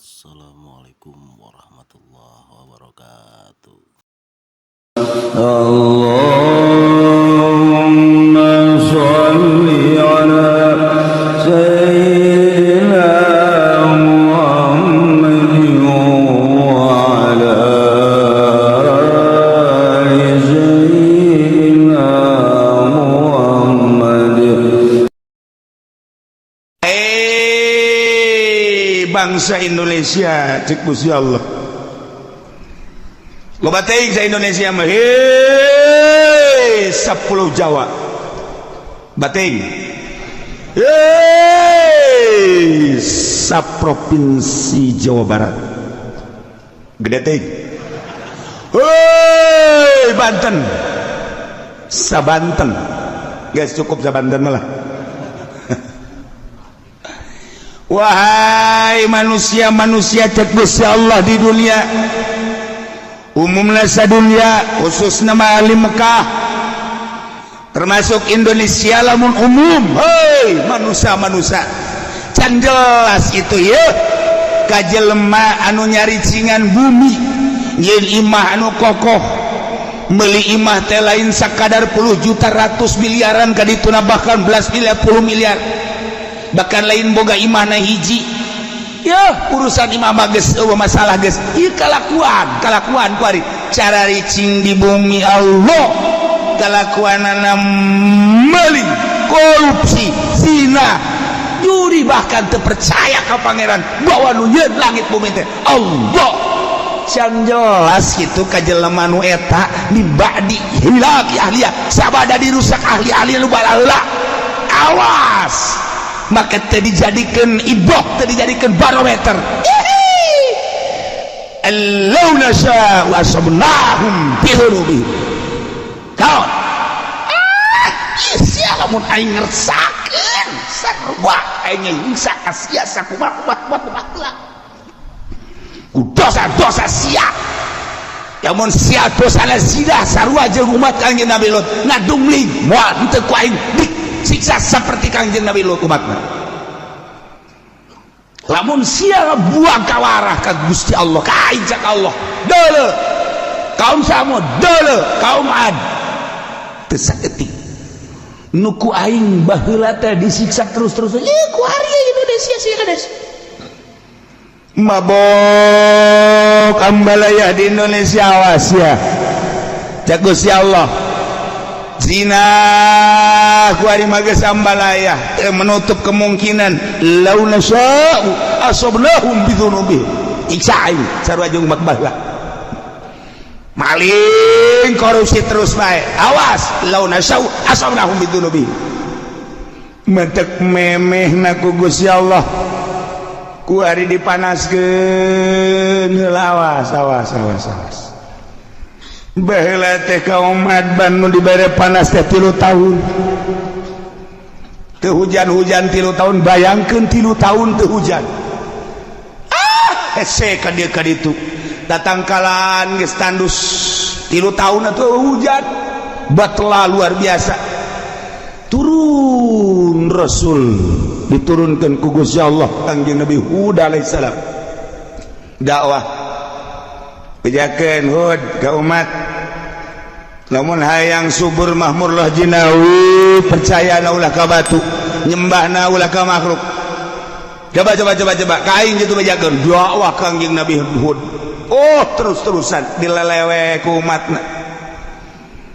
Assalamualaikum warahmatullahi wabarakatuh. Allahumma sholli ala sayyidina Muhammadin wa ala ali sayyidina Muhammadin. Bangsa Indonesia cek Gusti Allah loba teuing sa Indonesia mah hei 10 Jawa bating hei saprovinsi Jawa Barat gede teuing hei Banten sabanten guys cukup sabanten malah. Wahai manusia-manusia cek Gusti Allah di dunia umumna sadunya khususna ahli Mekah termasuk Indonesia lamun umum hei manusia-manusia can jelas itu ya kajelema anu nyari cingan bumi nyeun imah anu kokoh meuli imah teh lain sakadar puluh juta ratus miliaran kadituna bahkan belas miliar 10 miliar bahkan lain boga imahna hiji ya urusan imah geus masalah geus ieu kalakuan kuari cara ricing di bumi Allah kalakuanana meuli korupsi zina juri bahkan teu percaya ka pangeran bahwa nu nyieun langit bumi teh Allah can jelas kitu ka jelema nu eta mibadi hilaki ahliya sabada dirusak ahli-ahli nu balaheula awas maka tadi dijadikan iboh, tadi dijadikan barometer. Allau nasya'u asabnahum bihurubihim. Kaon. Sia lamun aing ngersakeun sarua aing ngingsak sia sakumaha ku dosa-dosa sia. Lamun sia dosana zina sarua jeung umat Kangjeng Nabi Lut ngadungling moal henteu ku aing siksa seperti Kangjeng Nabi Lut umatna. Lamun sia buang kawarah ka Gusti Allah ka ajak Allah deuleu kaum Samud deuleu kaum Ad teu saeutik nu ku aing baheula teh disiksa terus-terusan ku hari Indonesia sia kades mabok ambalaya di Indonesia awas ya cak Gusti Allah zina kuari mages ambalaya menutup kemungkinan lau nasya'u asabnahum bidzunubihim iksain sarua jeung umat baheula maling korupsi terus bae awas lau nasya'u asabnahum bidzunubihim mentek memehna ku Gusti Allah kuari dipanaskeun awas baheula teh kaum Adban nu dibere panas teh 3 tahun teu hujan 3 tahun bayangkeun 3 tahun teu hujan hese ka dieu ka ditu datangkalan geus tandus 3 tahun teu hujan batla luar biasa turun Rasul diturunkeun ku Gusti Allah Kangjeng Nabi Hud alaihissalam dakwah bejakeun Hud ka umat lamun hayang subur mahmur lah jinawi percaya na ulah ka batu nyembah na ulah ka makhluk coba kain gitu bejakeun dakwah Kangjeng Nabi Hud terus-terusan dilelewe ku umatna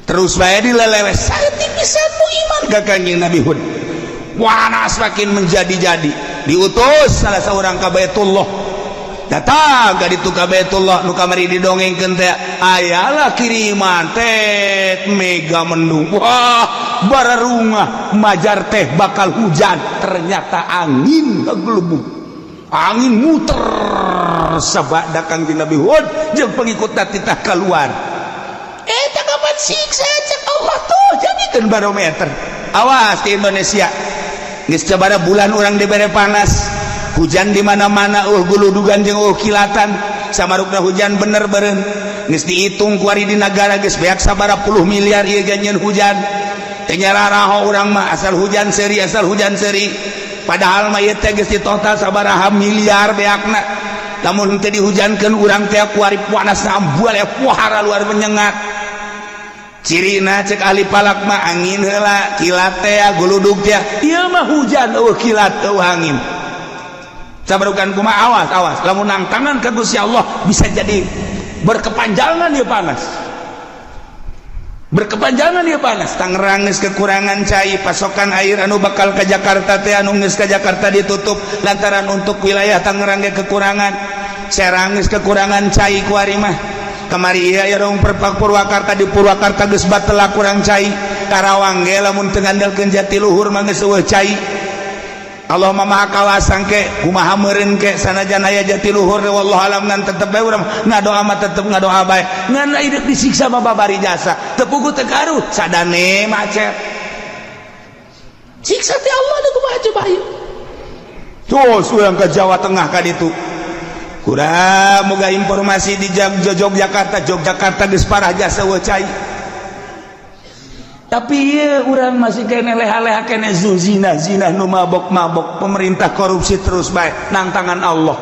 terus bae dilelewe saeutik pisan nu iman ka Kangjeng Nabi Hud panas makin menjadi-jadi diutus salah seorang ka Baitullah datang ka ditu ka Baitullah nu kamari didongengkeun teh ayalah kiriman teh mega mendung wah bararungah majar teh bakal hujan ternyata angin ngagelubung angin muter sabada Kangjeng Nabi Hud jeung pengikutna titah keluar eta kapan siksa cek Allah tuh jadikeun barometer awas di Indonesia geus sabaraha bulan urang dibere panas hujan di mana-mana guludugan jeung kilatan samarukna hujan bener beureun geus dihitung ku ari di nagara geus beak sabaraha puluh miliar ieu ganjeun hujan teh nyararaha urang mah asal hujan seuri padahal mah ieu teh geus ditotal sabaraha miliar beakna namun teu dihujankeun urang teh kuari panas ambal ya pohara luar menyengat cirina cek ahli palak mah angin heula kilat teh guludug teh ieu mah hujan eueuh kilat eueuh angin sabarukan kumaha awas lamun nangtangan ka Gusti Allah bisa jadi berkepanjangan ya panas Tangerang geus kekurangan cai pasokan air anu bakal ke Jakarta teh anu geus ka Jakarta ditutup lantaran untuk wilayah Tangerang ge kekurangan Serang geus kekurangan cai ku ari mah kamari ieu rong Purwakarta di Purwakarta geus batela kurang cai Karawang ge lamun teu ngandalkeun Jatiluhur mah geus eueuh cai Allah maha kawasan ke kumaha meureun ke sanajan aya Jatiluhur wallahu alam ngan tetep bae urang ngadoa mah tetep ngadoa bae ngan hidup disiksa mah babari jasa teu puguh teu karuh sadane macet siksa teh Allah da kumaha coba ieu tos urang ka Jawa Tengah ka ditu kurang moga informasi di Yogyakarta geus parah jasa eueuh cai tapi iya orang masih kene leha-leha kene zina nu mabok pemerintah korupsi terus baik nangtangan Allah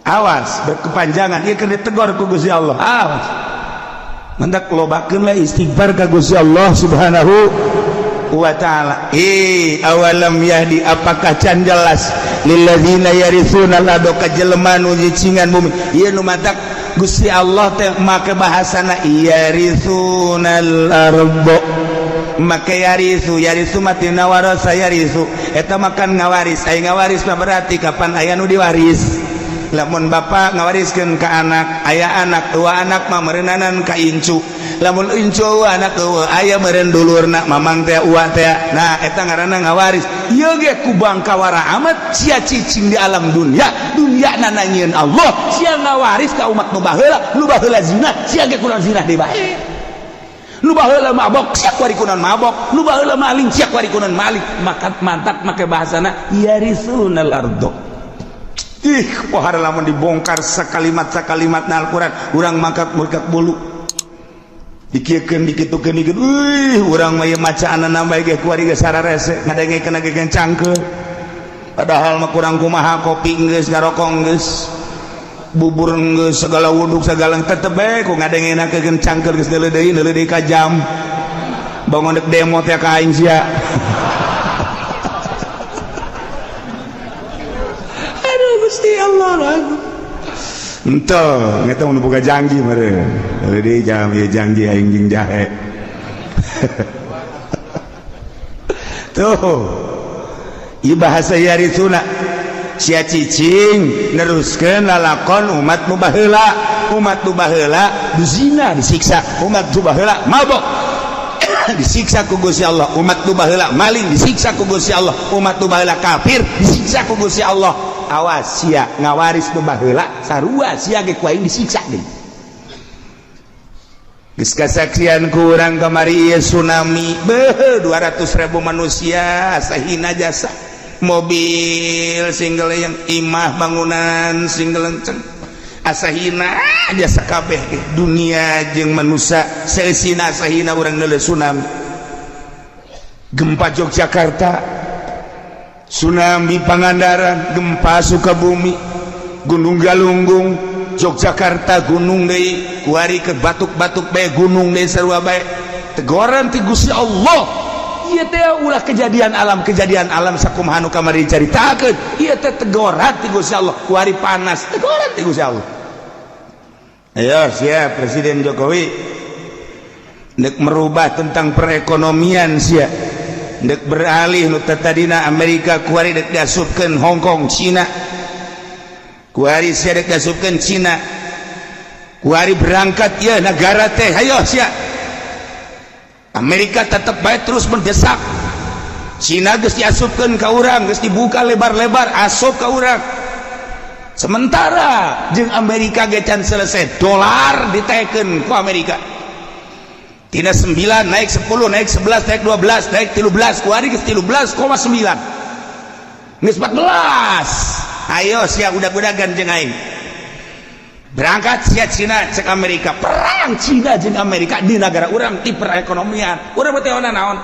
awas berkepanjangan iya kena tegur ku Gusti Allah awas mendak lobakeun lah istighfar ka Gusti Allah subhanahu wa ta'ala awalam yahdi apakah can jelas lilladzina yarithuna lado kajelema nu cicingan bumi ieu nu matak Gusti Allah teh make bahasana yarithunal ardo make yarisu matina warasa yarisu eta makan ngawaris aya ngawaris mah berarti kapan aya nu diwaris lamun bapa ngawariskeun ka anak aya anak dua anak mah meureunanan ka incu lamun incu anak eueuh aya meureun dulurna mamang teh uwa teh nah eta ngaranna ngawaris ieu ge ku bangkawara amat sia cicing di alam dunia nanangieun Allah sia ngawaris ka umat nu baheula zina sia ge kurang zina deui bae nu baheula mabok sia kuari kunaon mabok nu baheula maling sia kuari kunaon maling mantap make bahasana yarisunal ardo pohara lamun dibongkar sakalimat na Al-Quran urang mangkat bulu dikiekeun dikitukeun urang mah maca anana bae ge kuari ge sararese ngadengekeun ge cangkeul padahal mah kurang kumaha kopi geus ngarokok geus bubur geus segala wuduk segala tetep bae ku ngadengekeun cangkeul geus deuleuh ka jam bangun dek demo teh ka aing sia Gusti Allah lagu ento ngeta mun boga janji meureun deui jam ieu janji aing jeung jahe tuh ieu bahasa yarisuna sia cicing neruskeun lalakon umat nu baheula zina disiksa umat nu baheula mabok disiksa ku Gusti Allah umat nu baheula maling disiksa ku Gusti Allah umat nu baheula kafir disiksa ku Gusti Allah awas sia ngawaris nu baheula sarua sia ge ku aing disiksa deui geus kasaksian ku urang kamari ieu tsunami 200.000 manusia sahina jasa mobil single yang imah bangunan single lenceng asahina jasa kabeh dunia jeung manusia seusina sahina urang neuleuh tsunami gempa Yogyakarta tsunami Pangandaran gempa Sukabumi Gunung Galunggung Yogyakarta gunung deui kuari ke batuk-batuk bae gunung deui sarua bae teguran ti Gusti Allah ieu teh ulah kejadian alam sakumaha nu kamari dicaritakeun ieu teh teguran ti Gusti Allah kuari panas teguran ti Gusti Allah ayo sia Presiden Jokowi nek merubah tentang perekonomian sia dek beralih nu tadina Amerika kuari dek diasupkeun Hong Kong Cina kuari sia dek diasupkeun Cina kuari berangkat ya negara teh hayo sia Amerika tetep bae terus mendesak Cina geus diasupkeun ka urang geus dibuka lebar-lebar asup ka urang sementara jeung Amerika ge can selesai dolar ditekeun ku Amerika tina 9 naik 10 naik 11 naik 12 naik 13 kuari geus 13,9 geus 14 ayo sia udag-udagan jeung aing berangkat sia Cina cek Amerika perang Cina jeung Amerika di negara urang ti perekonomian urang teh naon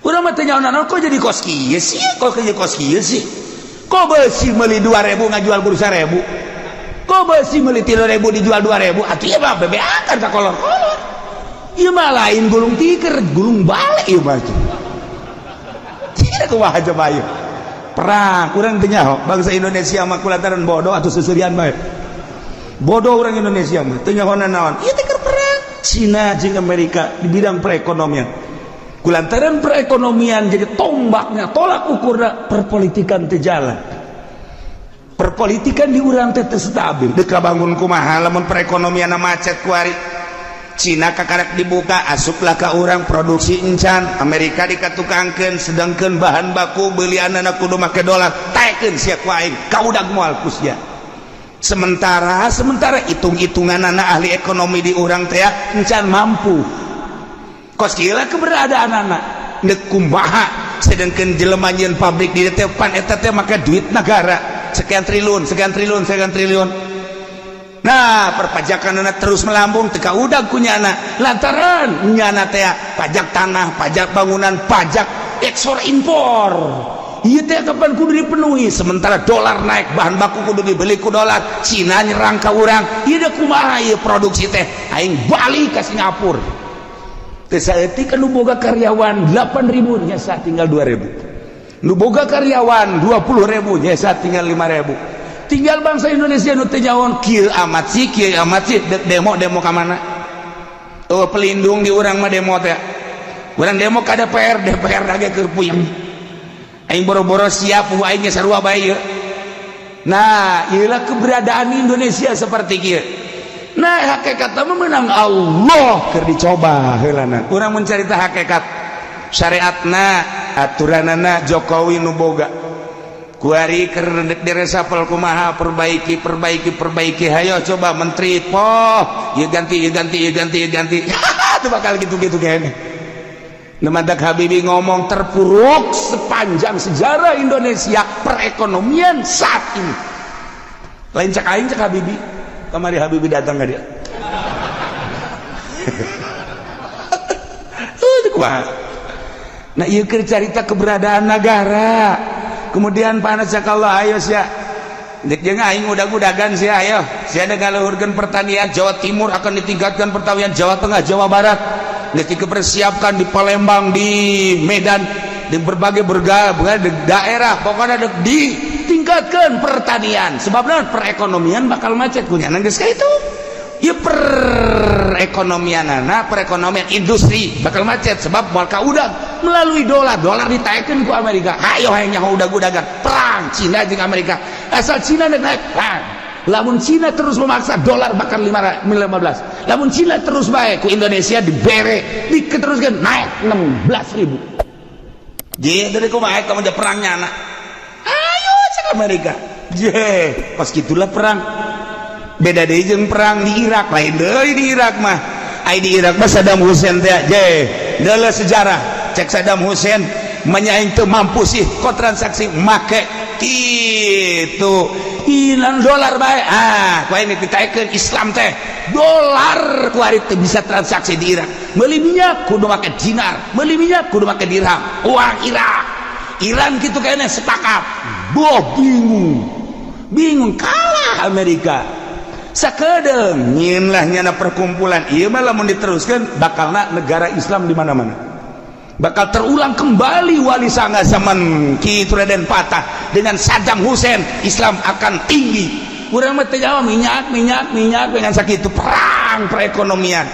urang teh naon kok jadi kos kieu sih kok jadi kos kieu sih kok besi meli 2.000 ngajual guru 1.000, kok besi meli 3.000 dijual 2.000, artinya mah bebeakan ka kolor-kolor. Ieu mah lain gulung tikar, gulung balik ieu mah. Tidak kumaha coba ieu. Perang urang teu nyaho, bangsa Indonesia mah kulantaran bodoh atau seserian bae. Bodoh orang Indonesia mah teu nyaho naon. Ieu teh keur perang Cina jeung Amerika di bidang perekonomian. Kulantaran perekonomian jadi tombaknya, tolak ukurna perpolitikan teu jalan. Perpolitikan di urang teh teu stabil. Deuk kabangun kumaha lamun perekonomian macet ku ari. Cina kakarek dibuka asuplah ka urang produksi encan, Amerika dikatukangkeun sedangkeun bahan baku belianana kudu make dolar, taekeun sia ku aing kaudag moal ku sia. Sementara hitung-hitunganana ahli ekonomi di urang teh encan mampu. Kos kieu keberadaanana deuk kumaha sedangkeun jelema nyieun pabrik di depan eta teh make duit negara sekian triliun. Nah perpajakanana terus melambung teka udag kunyana lantaran nyana teh pajak tanah, pajak bangunan, pajak ekspor impor. Ieu teh kapan kudu dipenuhi, sementara dolar naik, bahan baku kudu dibeli ku dolar, Cina nyerang ka urang. Ieu da kumaha ieu produksi teh aing balik ka Singapura. Teu saeutik nu boga karyawan 8.000 nyasa tinggal 2.000. Nu boga karyawan 20.000 nyasa tinggal 5.000. Tinggal bangsa Indonesia nu teu nyaon kieu amat sih demo ka mana? Oh pelindung di urang mah demo teh. Urang demo ka DPR lagi keur puyeng. Aing boro-boro siap aing sarua bae ieu. Nah, ieulah keberadaan Indonesia seperti kieu. Nah, hakikatna menang Allah keur dicoba heulana. Urang mun carita hakikat syariatna, aturanana Jokowi nu boga. Kuari keur diresapel kumaha perbaiki hayo coba menteri poh ieu ganti itu bakal gitu-gitu kayaknya. Nemadak Habibie ngomong terpuruk sepanjang sejarah Indonesia perekonomian saat ini. Lain cak aing cak Habibie, kamari Habibie datang ka dia. Nah ieu keur carita keberadaan negara. Kemudian panas sakallah ayo sia dek jeung aing udag-udagan sia ayo sia ngaluhurkeun pertanian Jawa Timur akan ditingkatkan pertanian Jawa Tengah Jawa Barat geus dipersiapkan di Palembang di Medan di berbagai daerah pokoknya ditingkatkan pertanian sebabna perekonomian bakal macet kunyana geus ka itu ieu perekonomian industri bakal macet sebab moal kaudag melalui dolar ditaekeun ku Amerika. Hayo hayang nyaho udag-udagan perang Cina jeung Amerika. Asal Cina naik perang. Lamun Cina terus memaksa dolar bakal 15. Lamun Cina terus bae ku Indonesia dibere diketeruskeun naik 16.000. Jadi dari kumaha kamu aja perangnya anak. Ayo cek Amerika. Pas gitulah perang. Beda deui jeung perang di Irak, lain deui di Irak mah. Ai di Irak mah Saddam Hussein teh deuleu sejarah. Cek Saddam Hussein menyaing teu mampu sih kok transaksi make kitu hilang dolar bae ku ini ditaekeun Islam teh dolar ku ari teu bisa transaksi di Irak meuli minyak kudu make dinar meuli minyak kudu make dirham uang Iran kitu kene sepakat bingung kalah Amerika sakedeung nyieun lah nyana perkumpulan ieu mah lamun diteruskeun bakalna negara Islam di mana-mana bakal terulang kembali wali sanga zaman Ki Raden Patah dengan Saddam Hussein. Islam akan tinggi urang mah teh nyawa minyak dengan sakitu perang perekonomian.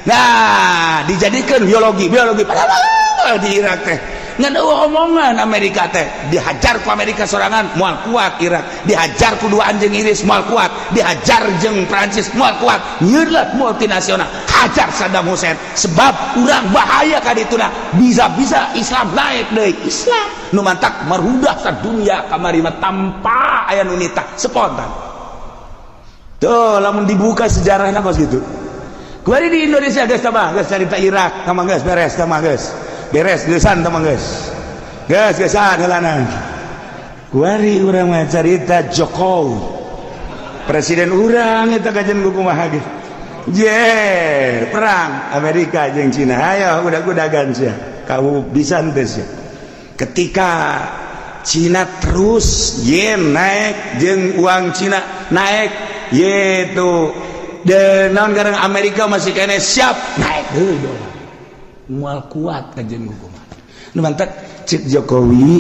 Nah dijadikan biologi di Irak teh ngan omongan Amerika teh dihajar ku Amerika sorangan moal kuat Irak dihajar ku dua anjing iris moal kuat dihajar jeung Prancis moal kuat nyeulat multinasional hajar Saddam Hussein sebab urang bahaya ka dituna bisa-bisa Islam naik deui Islam nu mantak marudah sadunya kamari mah tanpa aya nu nitah spontan tuh lamun dibuka sejarahna kos gitu kuari di Indonesia geus tambah geus carita Irak tamang geus beres tamang geus beres geusan tamang geus geusan heulanan kuari urang mah carita Jokowi presiden urang eta kajen kumaha ge perang Amerika jeung Cina ayo udag-udagan sia kau bisa teh sia ketika Cina terus yen naik jeung uang Cina naik yaitu dan non Amerika masih kene siap naik dolar mual kuat kajian hukuman nu mantap cik Jokowi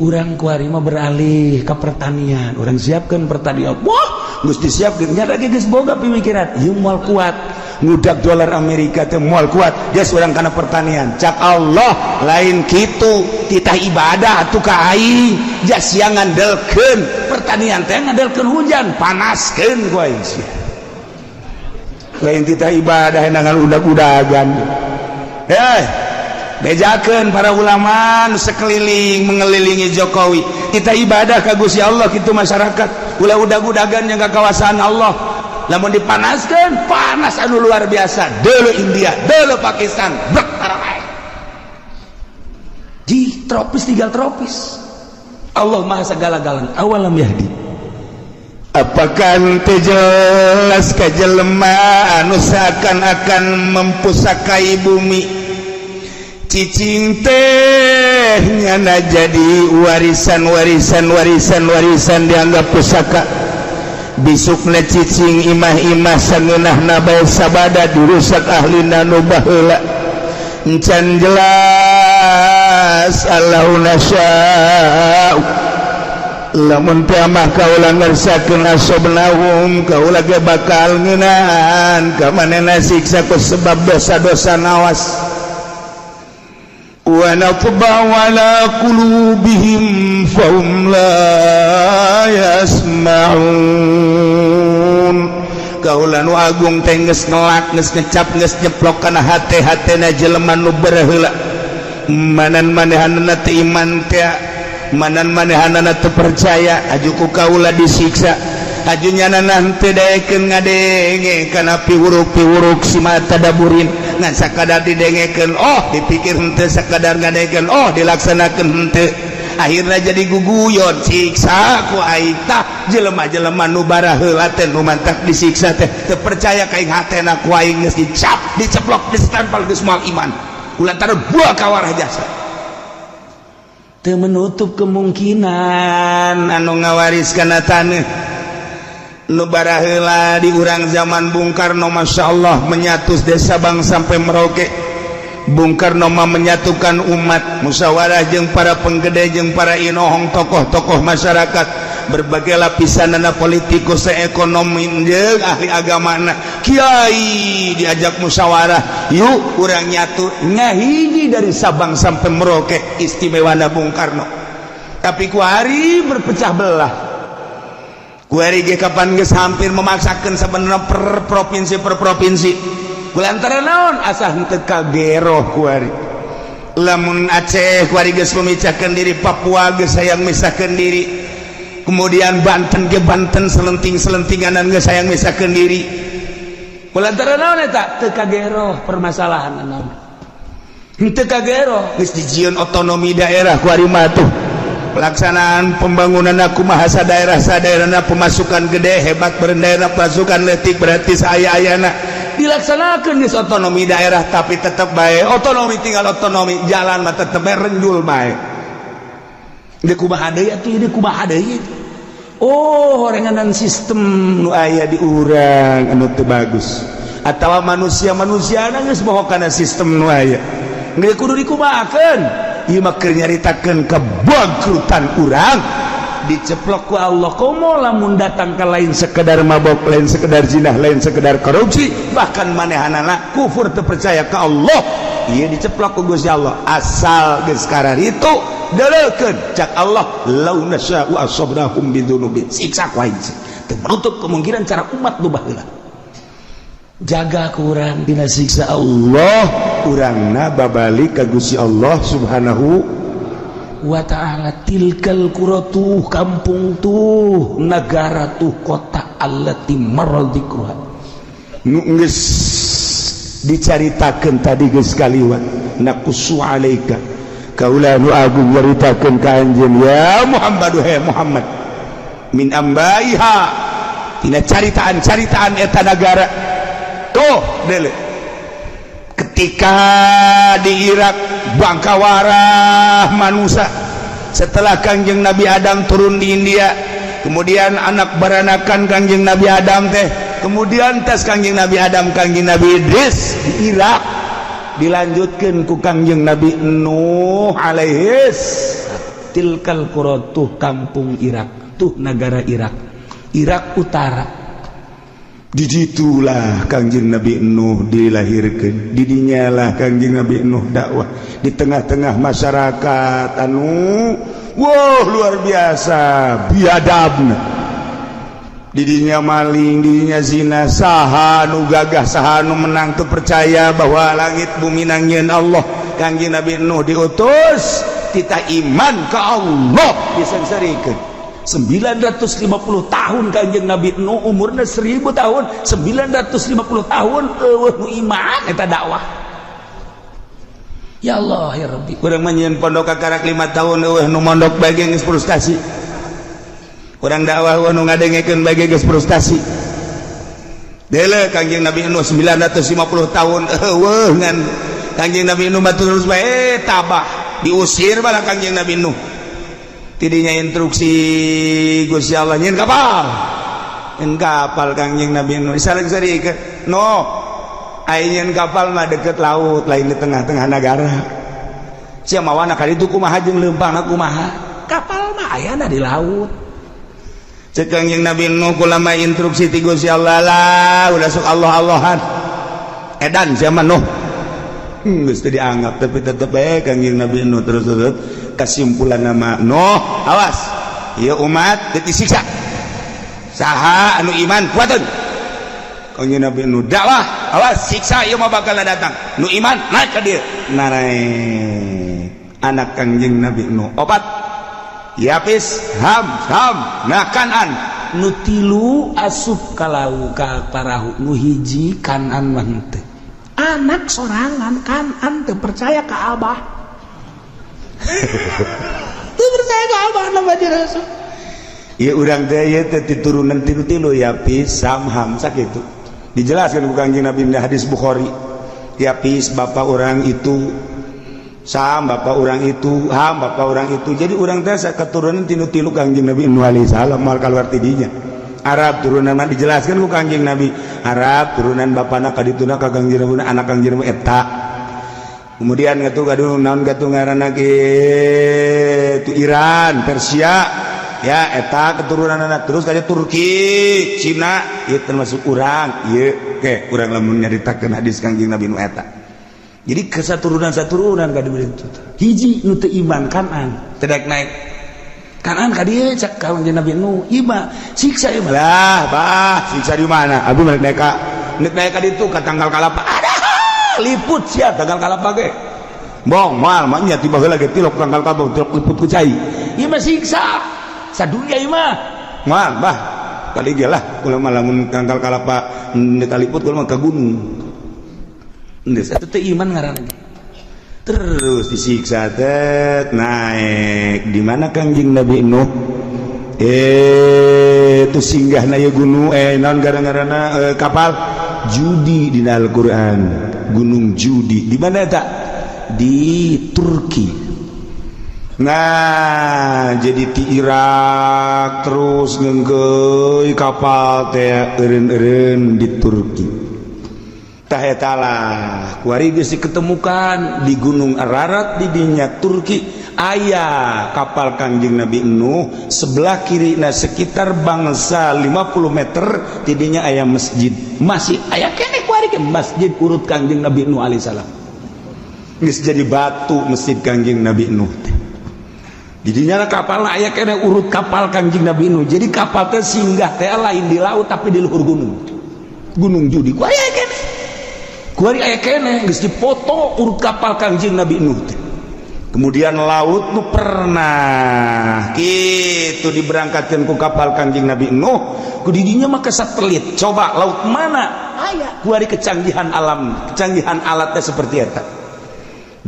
urang kuari mah beralih ke pertanian urang siapkan pertanian wah geus disiapkeun nya lagi geus boga pemikiran ieu mual kuat ngudak dolar Amerika teh mual kuat geus urang kana pertanian cak Allah lain kitu titah ibadah atuh ka aing jas siang ngandelkeun pertanian teh ngandelkeun hujan panaskeun ku aing lain titah ibadah hendangan udag-udagan bejakeun para ulama nu sekeliling mengelilingi Jokowi kita ibadah ka Gusti Allah kitu masyarakat ulah udag-udagan yang ka kawasan Allah lamun dipanaskeun panas anu luar biasa deuleu India deuleu Pakistan brek tarakai di tropis tinggal tropis Allah maha segala-galanya awalam yahdi apakah teu jelas ka jelema anu seakan-akan mempusakai bumi cicing teh nyana jadi warisan dianggap pusaka bisukna cicing imah-imah sangeunahna bae sabada dirusak ahlina nu baheula encan jelas Allahuna sya'u lamun teh mah kaula ngersakeun asobnahum kaula ge bakal ngeunaan ka manehna siksa ku sebab dosa-dosa nawas wa natba'u ala qulubihim fahum la yasma'un kaula nu agung teh geus ngelak geus ngecap geus nyeplok kana hate-hatena jelema nu bereheula manan manehanna teu iman teh manan manehanna teu percaya ajuku kaula disiksa ajunya nanti daekeun ngadenge kana piwuruk-piwuruk si mata daburin ngan sakadar didengekeun oh dipikir henteu sakadar ngadengekeun oh dilaksanakeun henteu akhirna jadi guguyon siksa ku aing tah jelema-jelema nu baraheula teh nu mantap disiksa teh teu percaya ka aing hatena ku aing geus dicap diceplok distampal geus moal iman kulantaran buah kawarah jasa teu menutup kemungkinan anu ngawariskeun taneuh nu baraheula di urang zaman Bung Karno Masya Allah menyatus desa Bang sampai Merauke Bung Karno mah menyatukan umat musyawarah jeung para penggede jeung para inohong tokoh-tokoh masyarakat berbagai lapisanana politikus ekonomi jeung ahli agamana kiai diajak musyawarah yuk urang nyatu ngahiji dari Sabang sampai Merauke istimewana Bung Karno tapi ku hari berpecah belah kuari ge kapan geus hampir memaksakeun sabenerna per provinsi kulantaran naon asah henteu kageroh kuari lamun Aceh kuari geus memecahkeun diri Papua geus hayang misahkeun diri kemudian Banten ge Banten selenting-selentinganan geus hayang misahkeun diri kulantaran naon eta teu kageroh permasalahan naon henteu kageroh geus dijieun otonomi daerah kuari mah tuh pelaksanaan pembangunan kumaha daerah-daerahna pemasukan gede hebat berendaerah pasukan letik berarti aya-ayana dilaksanakeun geus otonomi daerah tapi tetep bae otonomi tinggal otonomi jalan mah tetep renjul bae di kumaha deui atuh di kumaha deui oh horenganan sistem nu aya di urang anu teu bagus atawa manusia-manusiana geus moho kana sistem nu aya geus kudu dikumahakeun ieu mah keur nyaritakeun kebangkrutan urang diceplok ku Allah komo lamun datang ka lain sekedar mabok lain sekedar zinah lain sekedar korupsi bahkan manehanana kufur teu percaya ka Allah ieu diceplok ku Gusti Allah asal geus kararitu deuleukeun cak Allah law nasya'u asabnahum bidzunubin siksa ku aing teu menutup kemungkinan cara umat nu baheula jaga kurang dina siksa Allah urangna babalik ka Gusti Allah subhanahu wa ta'ala tilkal quratu kampung tuh negara tuh kota allati maradikruha nu geus dicaritakeun tadi geus kaliwat naqussu alaika kaula nu agung nyaritakeun ka anjeun ya Muhammad he Muhammad min ambaiha tina caritaan-caritaan eta negara tuh dele ketika di Irak bangkawarah manusia setelah Kangjeng Nabi Adam turun di India, kemudian anak baranakan Kangjeng Nabi Adam teh, kemudian tes Kangjeng Nabi Adam Kangjeng Nabi Idris di Irak, dilanjutkan ku Kangjeng Nabi Nuh alaihis. Tilkal qura tuh kampung Irak, tuh negara Irak Utara. Di situlah Kangjeng Nabi Nuh dilahirkan, di dinyalah Kangjeng Nabi Nuh dakwah di tengah-tengah masyarakat anu luar biasa biadabna. Di dinya maling, di dinya zina, saha nu gagah, saha nu menang tuh percaya bahwa langit bumi nangieun Allah. Kangjeng Nabi Nuh diutus kita iman ke Allah disengsarikeun. 950 tahun Kangjeng Nabi Nuh, umurna 1000 tahun, 950 tahun nu iman eta dakwah. Ya Allah ya Rabbi, urang mah nyieun pondok kakarak 5 tahun nu mondok bage geus frustasi. Urang dakwah nu ngadengekeun bage geus frustasi. Deule Kangjeng Nabi Nuh 950 tahun ngan Kangjeng Nabi Nuh terus bae tabah diusir bala Kangjeng Nabi Nuh. Tidinya instruksi Gusti Allah nyeun kapal Kangjeng Nabi Nuh saling-sari ke no ayeuna kapal mah deket laut lain di tengah-tengah negara. Sia mawana ka ditu kumaha jeung leumpangna kumaha? Kapal mah ayana di laut. Cek Kangjeng Nabi Nuh kulama instruksi ti Gusti Allah lah udah sok Allah-Allahan. Edan zaman Nuh. Geus teu dianggap tapi tetep bae Kangjeng Nabi Nuh terus kesimpulan nama Nuh, awas ieu umat teu disiksa. Saha anu iman kuateun. Kangjeng Nabi Nuh dakwah, awas siksa ieu mah bakal datang. Nu iman naik ka dieu. Narai anak Kangjeng Nabi Nuh opat. Yapis, Ham, nah Kanan. Nu tilu asup ka laut ka parahu, nu hiji Kanan mah teu. Anak sorangan Kanan teu percaya ka Abah. Teu percaya ka Abah nama Rasul. Ieu urang teh ieu teh turunan tilu-tilu Yapis, Ham sakitu. Dijelaskan ku Kangjeng Nabi di hadis Bukhari. Yapis bapak orang itu, Sam bapak orang itu, Ham bapak orang itu. Jadi urang teh keturunan tilu-tilu Kangjeng Nabi Nuh alaihi salam mal kaluar ti dinya. Arab turunan mah dijelaskan ku Kangjeng Nabi. Arab turunan bapana kadituna ka Kangjeng Nabi anak Kangjeng Nabi eta. Kemudian ngatu gaduh naon gatu ngaranna ge tu Iran, Persia. Ya eta keturunan anak terus kayak Turki, Cina, ieu termasuk urang. Ieu ke urang lamun nyaritakeun hadis Kangjeng Nabi nu eta. Jadi kesaturunan-saturunan ka dieu hiji nu teu iman Kanan, teu naik. Kanan ka dieu cak Kangjeng Nabi Nuh, ieu siksa ieu lah, bah, siksa di mana? Abi naik ka ditu ka tanggal kalapa. Ada liput sia tanggal kalapa ge. Bong mal mah nya tiba heula ge tilok tanggal kalapa tilok liput ku cai. Ieu mah siksa. Sadunya imah mal bah kali dia lah kalau malamun tanggal kalapa dikaliput kalau mah ke gunung geus atuh teh iman ngaranna terus disiksa teh naik di mana Kangjeng Nabi Nuh itu singgahna ye gunung naon gara-garana kapal judi dina Al-Qur'an gunung judi di mana eta di Turki. Nah jadi di Irak terus ngeunggeui kapal teh eureun-eureun di Turki. Tah eta lah kuari geus diketemukan di Gunung Ararat di dinya Turki aya kapal Kangjeng Nabi Nuh sebelah kirina sekitar bangsa 50 meter di dinya aya masjid. Masih aya keneh kuari ke masjid urut Kangjeng Nabi Nuh alaihi salam. Geus jadi batu masjid Kangjeng Nabi Nuh teh. Jadi nyala kapal aya kena urut kapal Kangjeng Nabi Nuh. Jadi kapal teh singgah teh lain di laut tapi di luhur gunung judi. Kuari aya kene. Kuari aya kene geus dipoto urut kapal Kangjeng Nabi Nuh teh. Kemudian laut nu pernah kitu diberangkatkeun ku kapal Kangjeng Nabi Nuh ku didinya mah ke satelit. Coba laut mana? Aya kuari kecanggihan alam, kecanggihan alatnya seperti eta.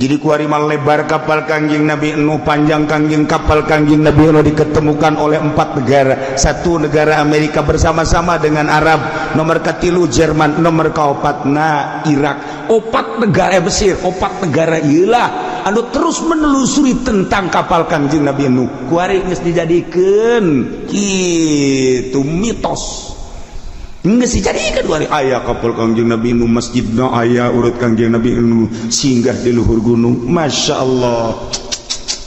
Jadi kuari lebar kapal Kangjeng Nabi Nuh, panjang kapal Kangjeng Nabi Nuh diketemukan oleh 4 negara. 1 negara Amerika bersama-sama dengan Arab, nomor katilu Jerman, nomor kaopatna Irak. 4 negara Mesir, 4 negara ieulah anu terus menelusuri tentang kapal Kangjeng Nabi Nuh kuari geus dijadikeun kitu mitos geus dijadikeun kuari aya kapal Kangjeng Nabi Nuh masjidna aya urut Kangjeng Nabi Nuh singgah di luhur gunung masyaallah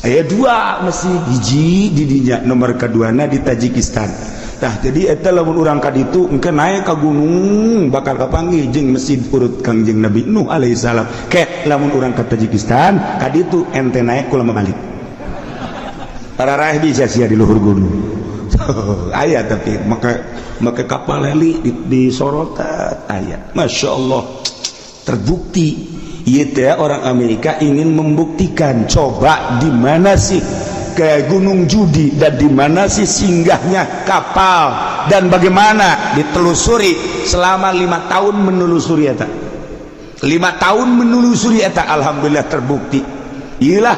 aya dua masjid hiji di dinya nomor kaduana di Tajikistan. Nah, jadi eta lamun urang ka ditu engke naik ka gunung bakal kapanggih jeung masjid urut Kangjeng Nabi Nuh alaihi salam. Ke lamun urang ka Tajikistan ka ditu ente naik kula balik. Para raih bisa sia di luhur gunung. Aya tapi maka kapal heli di sorotan aya. Masyaallah. Terbukti ieu teh orang Amerika ingin membuktikan coba di mana sih ke Gunung Judi dan di mana sih singgahnya kapal dan bagaimana ditelusuri selama 5 tahun menelusuri eta 5 tahun menelusuri eta alhamdulillah terbukti iyalah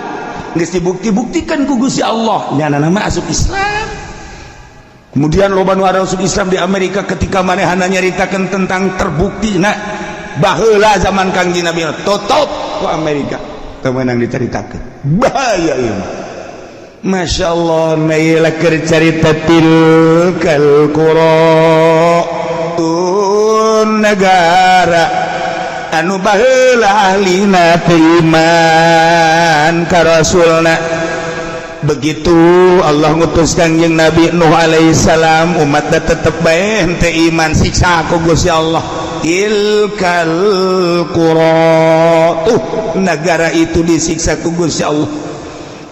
geus dibukti-buktikan ku Gusti Allah nya nama asup Islam kemudian loba nu asup Islam di Amerika ketika manehana nyaritakeun tentang terbukti nah baheula zaman Kangjeng Nabi tutup ku Amerika teu meunang dicaritakeun bahaya ieu Masya Allah nailah cerita tilkal qura negara anu baheula ahlina iman ka rasulna begitu Allah ngutus Kangjeng Nabi Nuh alaihi salam umatna tetep bae henteu iman siksa ku Gusti Allah tilkal qura negara itu disiksa ku Gusti Allah.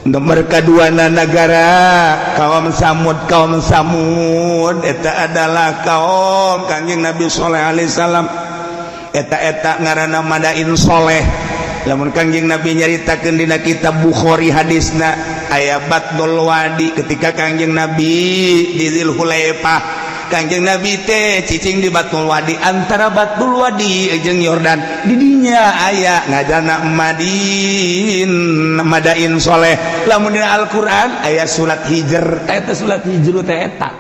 Nomor keduana negara kaum Samud eta adalah kaum Kangjeng Nabi Shalih alaihi salam eta ngaranna Madain Soleh lamun Kangjeng Nabi nyaritakeun dina kitab Bukhari hadisna aya Batnul Wadi ketika Kangjeng Nabi di Zulhulaifah Kangjeng Nabi teh cicing di Batnul Wadi antara Batnul Wadi jeung Yordan di dinya aya ngaranna Madain Soleh lamun dina Al-Qur'an aya surat Hijr eta surat Hijr teh eta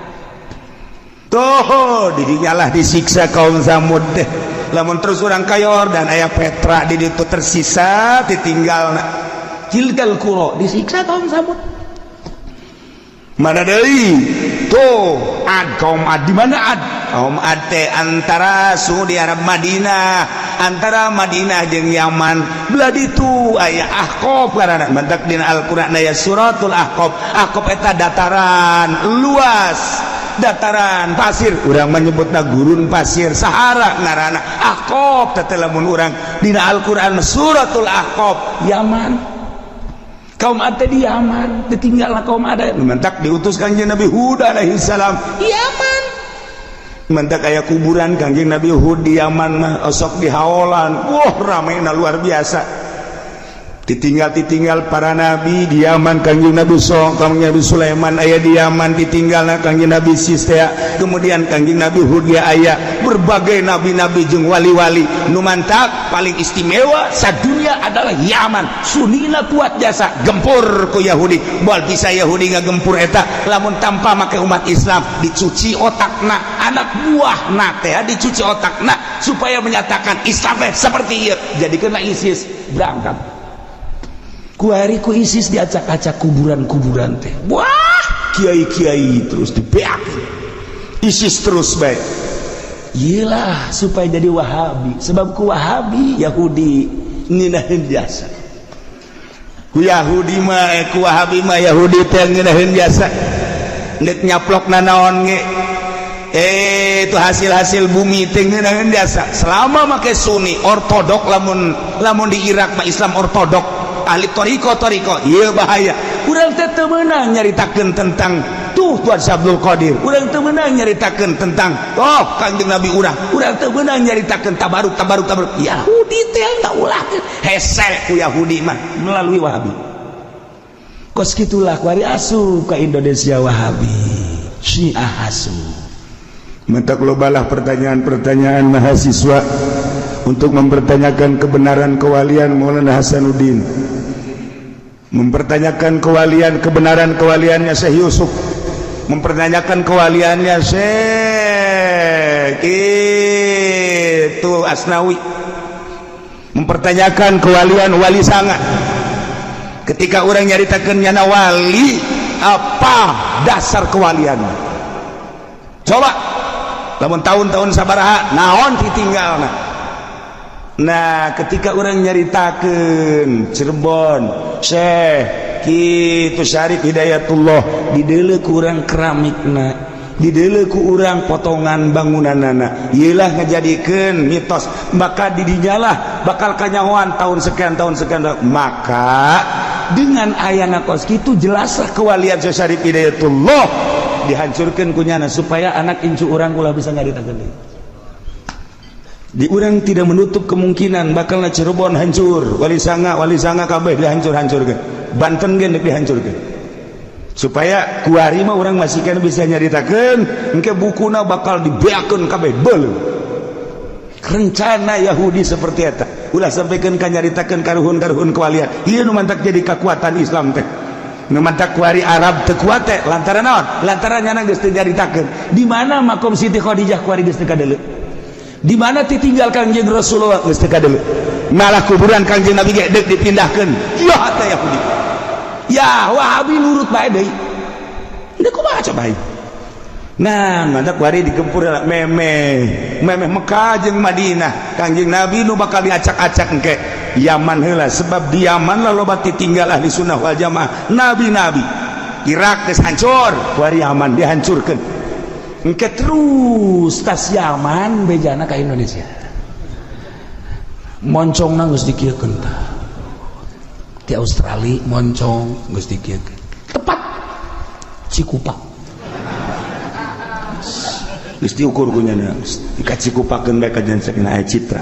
tuh di dinya lah disiksa kaum Samud teh lamun terus urang ka Yordan aya Petra di ditu tersisa ditinggalna tilkal qura disiksa kaum Samud mana deui tuh Ad kaum Ad di mana Ad kaum Ad teh antara suhu di Arab Madinah antara Madinah jeung Yaman belah ditu aya Ahqaf ngaranna mentak dina Al-Qur'an aya suratul Ahqaf eta dataran luas dataran pasir urang menyebutna gurun pasir Sahara ngaranna Ahqaf teh lamun urang dina Al-Qur'an suratul Ahqaf Yaman kaum Ad di Yaman ditinggalna kaum Ad mentak diutus Kangjeng Nabi Hud alaihi salam Yaman mentak aya kuburan Kangjeng Nabi Hud di Yaman mah osok dihaolan wah ramena luar biasa ditinggal para nabi di Yaman Kangjeng Nabi Kangjeng Nabi Sulaiman aya di Yaman ditinggalna Kangjeng Nabi Sistea kemudian Kangjeng Nabi Hud ya aya berbagai nabi-nabi jeung wali-wali nu mantap paling istimewa sadunya adalah Yaman sunina kuat jasa gempur ku Yahudi moal bisa Yahudi ngagempur eta lamun tanpa make umat Islam dicuci otakna anak buahna teh dicuci otakna supaya menyatakan Islam seperti ieu jadikeunna ISIS berangkat kuari ku ISIS diacak-acak kuburan-kuburan teh wah kiai-kiai terus dibeak ISIS terus baik iyalah supaya jadi Wahabi sebab ku Wahabi Yahudi nginahin jasa ku Yahudi mah ku Wahabi mah Yahudi teh nginahin jasa nek nyaplok nanaon ge itu hasil-hasil bumi teh nginahin jasa selama make Sunni ortodok lamun di Irak mah Islam ortodok ahli toriko iya bahaya urang teh teu meunang nyaritakeun tentang tuh Tuan Abdul Qadir urang teu meunang nyaritakeun tentang Kangjeng Nabi urang teu meunang nyaritakeun tabaruk Yahudi teh ngaulahkeun hese ku Yahudi mah melalui Wahabi kos kitulah kuari asup ka Indonesia Wahabi Syiah asup mentak lobalah pertanyaan-pertanyaan mahasiswa untuk mempertanyakan kebenaran kewalian Maulana Hasanuddin, mempertanyakan kebenaran kewaliannya Syekh Yusuf, mempertanyakan kewaliannya Syekh itu Asnawi, mempertanyakan kewalian Wali Sanga, ketika orang nyaritakeun nyana wali apa dasar kewalian coba lamun tahun-tahun sabaraha naon ditinggalna. Nah ketika orang nyaritakeun Cirebon Syekh kitu Syarif Hidayatullah dideuleu ku urang keramikna, dideuleu ku urang potongan bangunanana, ieulah ngajadikeun mitos maka didinyalah bakal kanyahoan tahun sekian maka dengan ayana kos kitu jelaslah kewalian Syekh Syarif Hidayatullah dihancurkeun kunyana supaya anak incu urang ulah bisa nyaritakeun deui. Di urang tidak menutup kemungkinan bakalna Cirebon hancur, Wali Sanga kabeh dihancur-hancurkeun, Banten ge dihancurkeun. Supaya kuari mah urang masih kan bisa nyaritakeun, engke bukuna bakal dibeakeun kabeh beuleuh. Rencana Yahudi seperti eta. Ulah sampaikeun ka nyaritakeun karuhun-karuhun kewalian. Ieu nu mantak jadi kekuatan Islam teh. Nu mantak kuari Arab teu kuat teh lantaran naon? Lantaran nyana geus teu nyaritakeun. Di mana makom Siti Khadijah kuari geus teu kadeuleu? Di mana ditinggal Kangjeng Rasulullah geus teu kadeuleu, malah kuburan Kangjeng Nabi ge deuk dipindahkeun. Ya teh Yahudi. Ya Wahabi nurut bae deui. Ini kumaha coba ieu? Nah, mantap kuari digempur memeh Mekah jeung Madinah. Kangjeng Nabi nu bakal diacak-acak engke Yaman heula, sebab di Yaman lah loba ditinggal ahli sunnah wal jamaah nabi-nabi. Irak geus hancur, kuari Yaman dihancurkeun. Engke terus tas Yaman bejana ka Indonesia. Moncongna geus dikieukeun tah. Di Australia moncong geus dikieukeun. Tepat Cikupa. Geus diukur kunyana, dika Cikupakeun bae ka janceun aya citra.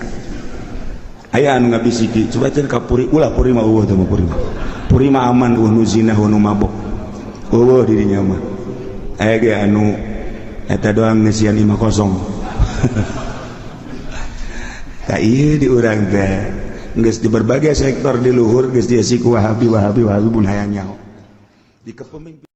Aya anu ngabisiki, coba teh ka Puri, ulah Puri mah eueuh teh mah Puri mah. Puri mah aman nu zina nu mabok. Eueuh di dinya mah. Aya ge anu eta doang ngesian 50. Ka ieu di urang teh geus di berbagai sektor di luhur geus diasi ku Wahabi pun hayang nyaho. Di kepemimpinan